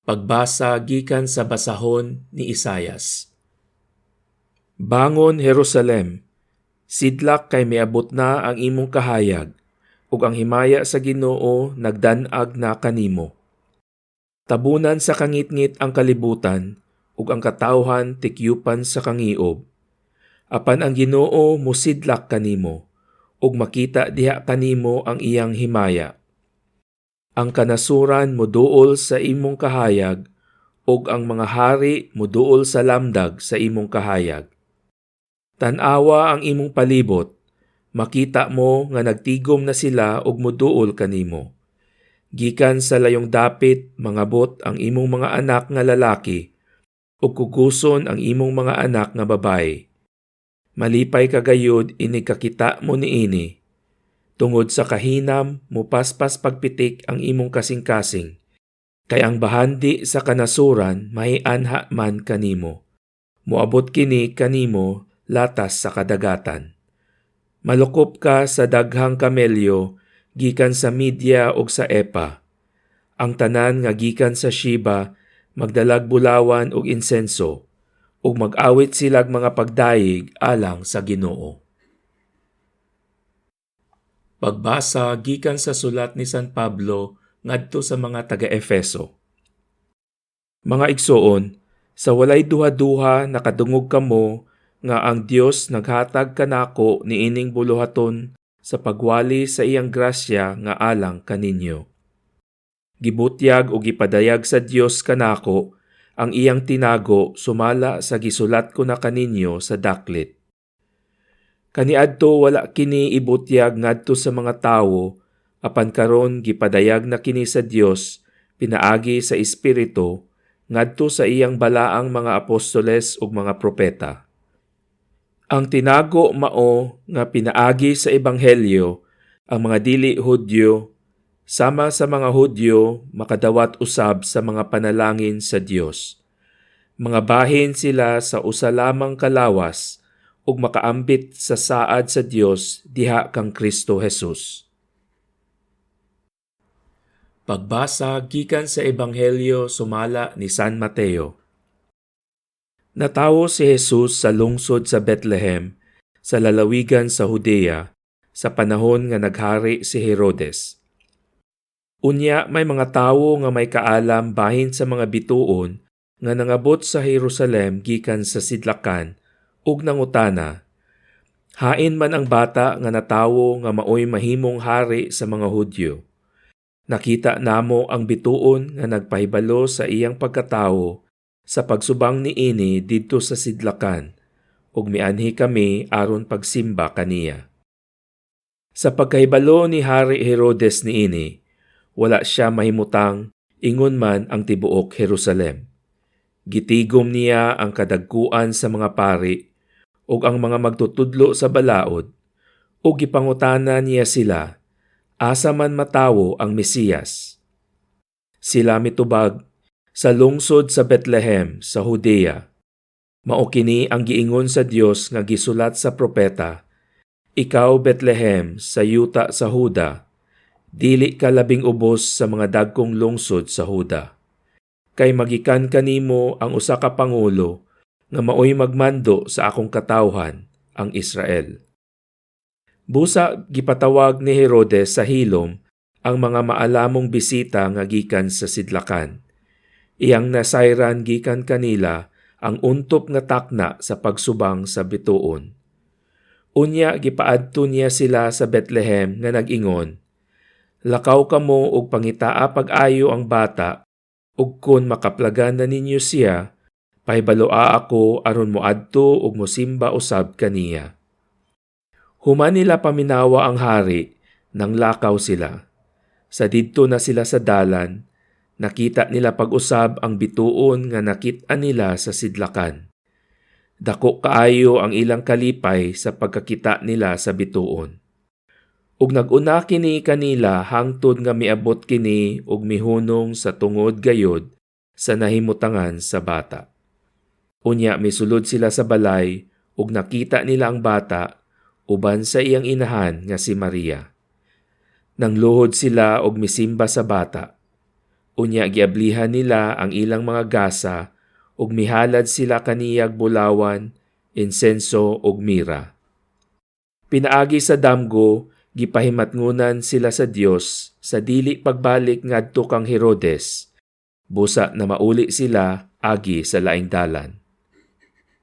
Pagbasa gikan sa basahon ni Isayas. Bangon Jerusalem, sidlak kay miabot na ang imong kahayag, ug ang himaya sa Ginoo nagdan-ag na kanimo. Tabunan sa kangitngit ang kalibutan, ug ang katawhan tikyupan sa kangiob. Apan ang Ginoo mosidlak kanimo, ug makita diha kanimo ang iyang himaya. Ang kanasuran moduol sa imong kahayag, ug ang mga hari moduol sa lamdag sa imong kahayag. Tan-awa ang imong palibot, makita mo nga nagtigom na sila ug moduol kanimo. Gikan sa layong dapit mangabot ang imong mga anak nga lalaki, ug kuguson ang imong mga anak nga babaye. Malipay kagayod inig kakita mo niini. Tungod sa kahinam, mupaspas pagpitik ang imong kasing-kasing. Kay ang bahandi sa kanasuran, maianha man kanimo. Muabot kini kanimo, latas sa kadagatan. Malukop ka sa daghang kamelyo, gikan sa Media ug sa Epa. Ang tanan nga gikan sa Sheba, magdalag bulawan ug insenso, ug mag-awit silag mga pagdayig alang sa Ginoo. Pagbasa gikan sa sulat ni San Pablo ngadto sa mga taga-Efeso. Mga igsoon, sa walay duha-duha nakadungog kamo nga ang Dios naghatag kanako niining buluhaton sa pagwali sa iyang grasya nga alang kaninyo. Gibutyag o gipadayag sa Dios kanako ang iyang tinago sumala sa gisulat ko na kaninyo sa daklit. Kaniadto wala kini ibutyag ngadto sa mga tawo, apan karon gipadayag na kini sa Dios pinaagi sa Espiritu ngadto sa iyang balaang mga apostoles ug mga propeta. Ang tinago mao nga pinaagi sa ebanghelyo ang mga dili Hudyo sama sa mga Hudyo makadawat usab sa mga panalangin sa Dios. Mga bahin sila sa usa lamang kalawas ug makaambit sa saad sa Dios diha kang Kristo Jesus. Pagbasa gikan sa ebanghelyo sumala ni San Mateo. Natawo si Jesus sa lungsod sa Bethlehem, sa lalawigan sa Judea, sa panahon nga naghari si Herodes. Unya may mga tawo nga may kaalam bahin sa mga bituon nga nangabot sa Jerusalem gikan sa sidlakan ug nangutana, hain man ang bata nga natawo nga maoy mahimong hari sa mga Hudyo. Nakita namo ang bituon nga nagpahibalo sa iyang pagkatawo sa pagsubang niini didto sa sidlakan, ug mianhi kami aron pagsimba kaniya. Sa pagkahibalo ni Hari Herodes niini, wala siya mahimutang ingon man ang tibuok Jerusalem. Gitigom niya ang kadagkuan sa mga pari ug ang mga magtutudlo sa balaod, ug gipangutana niya sila, asa man matawo ang Mesiyas. Sila mitubag, sa lungsod sa Bethlehem sa Judea. Mao kini ang giingon sa Dios nga gisulat sa propeta, ikaw Bethlehem sa yuta sa Huda, dili ka labing ubos sa mga dagkong lungsod sa Huda. Kay magikan kanimo ang usa ka pangulo nga maoy magmando sa akong katawhan, ang Israel. Busa gipatawag ni Herodes sa hilom ang mga maalamong bisita nga gikan sa sidlakan. Iyang nasayran gikan kanila ang untop nga takna sa pagsubang sa bituon. Unya gipaadto niya sila sa Bethlehem nga nag-ingon, lakaw kamo og pangitaa pag-ayo ang bata, ug kun makaplagan na ninyo siya, pahibaloa ako aron moadto ug mosimba usab kaniya. Human nila paminawa ang hari, nang lakaw sila. Sa didto na sila sa dalan, nakita nila pag-usab ang bituon nga nakit-an nila sa sidlakan. Dako kaayo ang ilang kalipay sa pagkakita nila sa bituon. Ug nag-una kini kanila hangtod nga miabot kini ug mihunong sa tungod gayod sa nahimutangan sa bata. Unya misulod sila sa balay ug nakita nila ang bata uban sa iyang inahan nga si Maria. Nangluhod sila og misimba sa bata. Unya giablihan nila ang ilang mga gasa ug mihalad sila kaniyag bulawan, insenso ug mira. Pinaagi sa damgo, gipahimatngunan sila sa Dios sa dili pagbalik ngadto kang Herodes, busa na mauli sila agi sa laing dalan.